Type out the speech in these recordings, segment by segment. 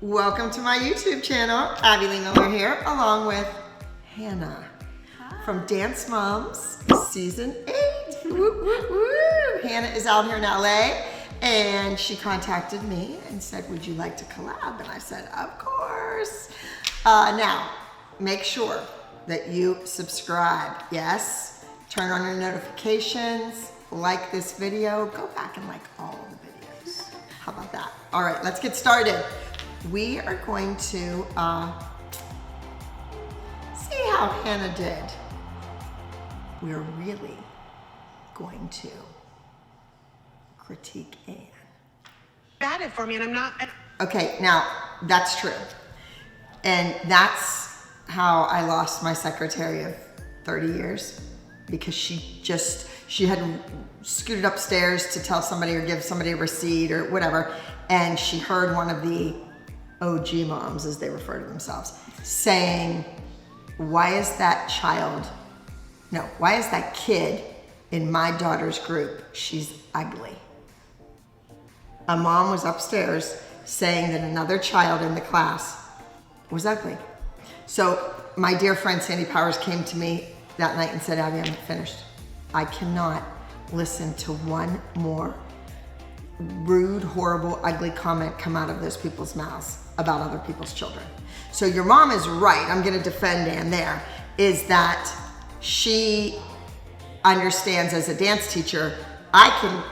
Welcome to my YouTube channel. Abby Lee Miller here, along with Hannah from Dance Moms Season 8. Woo, woo, woo. Hannah is out here in LA and she contacted me and said, would you like to collab? And I said, of course. Now, make sure that you subscribe. Yes, turn on your notifications, like this video, go back and like all of the videos. How about that? All right, let's get started. We are going to see how Hannah did. We're really going to critique Anne. Bad it for me, and I'm not. Okay, now that's true. And that's how I lost my secretary of 30 years, because she had scooted upstairs to tell somebody or give somebody a receipt or whatever, and she heard one of the OG moms, as they refer to themselves, saying, why is that kid in my daughter's group? She's ugly. A mom was upstairs saying that another child in the class was ugly. So my dear friend Sandy Powers came to me that night and said, Abby, I'm finished. I cannot listen to one more rude, horrible, ugly comment come out of those people's mouths about other people's children. So your mom is right. I'm going to defend Anne there, is that she understands as a dance teacher, I can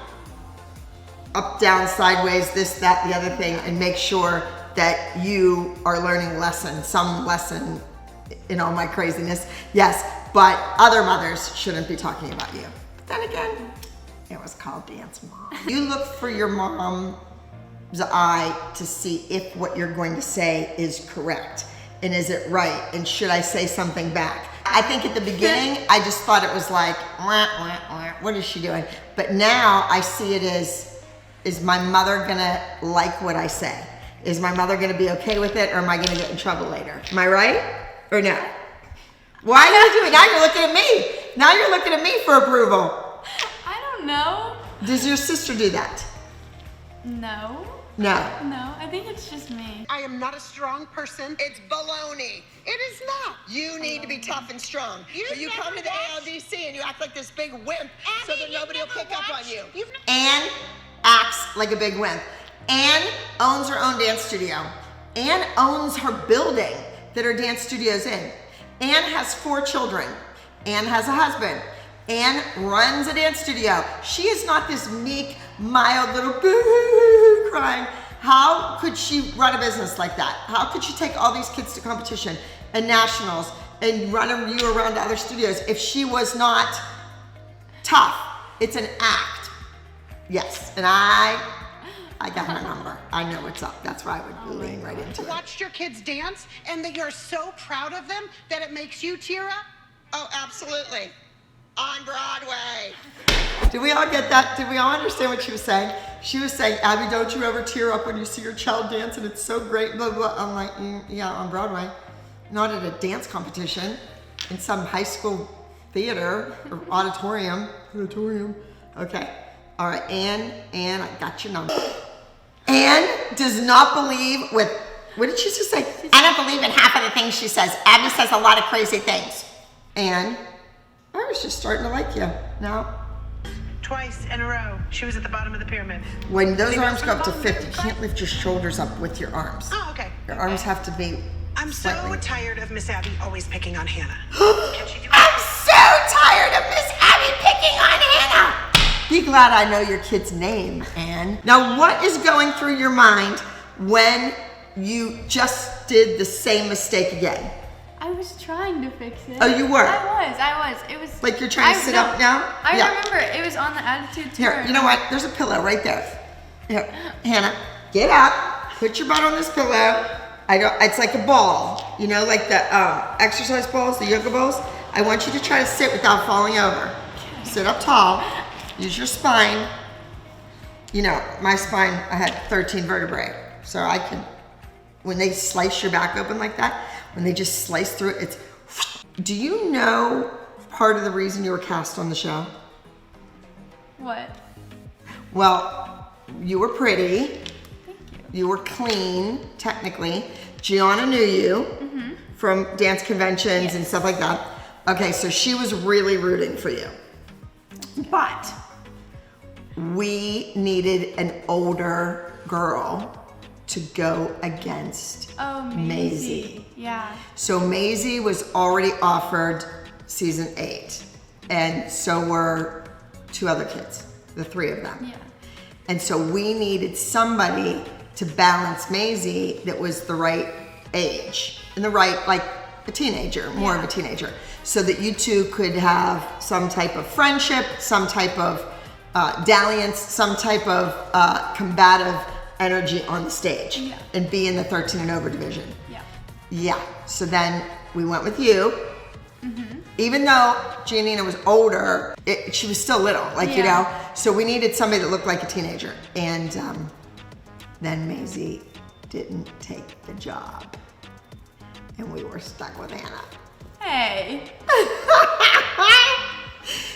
up, down, sideways, this, that, the other thing, and make sure that you are learning some lesson in all my craziness. Yes, but other mothers shouldn't be talking about you. But then again, it was called Dance Mom. You look for your mom's eye to see if what you're going to say is correct. And is it right? And should I say something back? I think at the beginning, I just thought it was like, wah, wah, wah. What is she doing? But now I see it as, is my mother gonna like what I say? Is my mother gonna be okay with it, or am I gonna get in trouble later? Am I right or no? Why are you doing? Now you're looking at me. Now you're looking at me for approval. I don't know. Does your sister do that? No. No. No, I think it's just me. I am not a strong person. It's baloney. It is not. You need to be tough and strong. But you come to the ALDC and you act like this big wimp so that nobody will pick up on you. Anne acts like a big wimp. Anne owns her own dance studio. Anne owns her building that her dance studio's in. Anne has 4 children. Anne has a husband. Anne runs a dance studio. She is not this meek, mild little boo crying. How could she run a business like that? How could she take all these kids to competition and nationals and run you around to other studios if she was not tough? It's an act. Yes, and I got her number. I know what's up. That's why I would lean right into it. Watched your kids dance and that you're so proud of them that it makes you tear up? Oh, absolutely. On Broadway. Did we all get that? Did we all understand what she was saying? She was saying, Abby, don't you ever tear up when you see your child dance and it's so great, blah, blah. I'm like, yeah, on Broadway. Not at a dance competition in some high school theater or auditorium. Okay. All right, Anne, I got your number. Anne does not believe what did she just say? I don't believe in half of the things she says. Abby says a lot of crazy things. Anne, I was just starting to like you. Now, Twice in a row, she was at the bottom of the pyramid. when those arms go up to 50, you can't lift your shoulders up with your arms. Oh, okay. Your arms have to be I'm so slightly. tired of Miss Abby always picking on Hannah. Can she do it? I'm so tired of Miss Abby picking on Hannah. Be glad I know your kid's name, Anne. Now, what is going through your mind when you just did the same mistake again? I was trying to fix it. Oh, you were? I was. It was Like you're trying to sit up now? I Yeah. remember it was on the attitude tour. Here, you know what? There's a pillow right there. Here, Hannah, get up. Put your butt on this pillow. It's like a ball, you know, like the exercise balls, the yoga balls. I want you to try to sit without falling over. Sit up tall. Use your spine. You know, my spine, I had 13 vertebrae. So I can, when they slice your back open like that, when they just slice through it, it's, do you know part of the reason you were cast on the show? What? Well, you were pretty. Thank you. You were clean, technically. Gianna knew you from dance conventions and stuff like that. Okay, so she was really rooting for you. But we needed an older girl to go against Maisie. Yeah. So Maisie was already offered season 8, and so were 2 other kids, the 3 of them. Yeah. And so we needed somebody to balance Maisie that was the right age and the right, like a teenager, more of a teenager, so that you two could have some type of friendship, some type of dalliance, some type of combative energy on the stage and be in the 13 and over division. Yeah. So then we went with you. Even though Giannina was older, she was still little, like, you know, so we needed somebody that looked like a teenager. And then Maisie didn't take the job and we were stuck with Anna. Hey.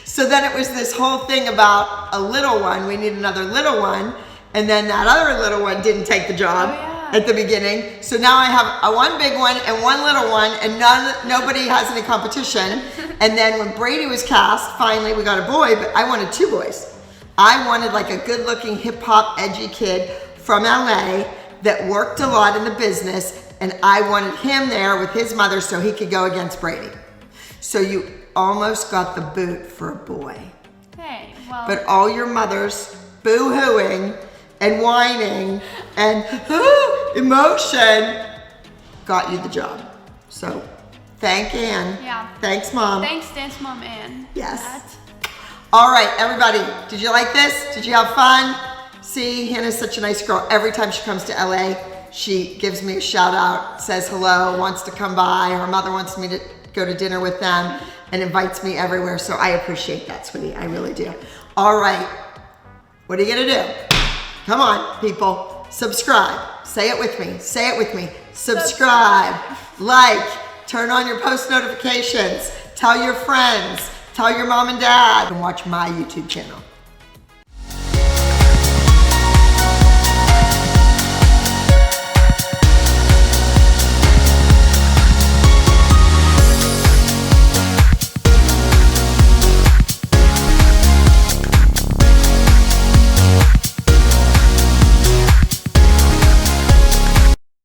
So then it was this whole thing about a little one. We need another little one. And then that other little one didn't take the job at the beginning. So now I have a one big one and one little one, and nobody has any competition. And then when Brady was cast, finally we got a boy, but I wanted 2 boys. I wanted like a good looking hip hop edgy kid from LA that worked a lot in the business, and I wanted him there with his mother so he could go against Brady. So you almost got the boot for a boy. Hey, well. But all your mothers boo-hooing and whining and emotion got you the job. So thank Ann. Yeah. Thanks, Mom. Thanks, Dance Mom Ann. Yes. All right, everybody, did you like this? Did you have fun? See, Hannah's such a nice girl. Every time she comes to LA, she gives me a shout out, says hello, wants to come by. Her mother wants me to go to dinner with them and invites me everywhere. So I appreciate that, sweetie. I really do. All right, what are you gonna do? Come on, people, subscribe. Say it with me, say it with me. Subscribe, like, turn on your post notifications, tell your friends, tell your mom and dad, and watch my YouTube channel.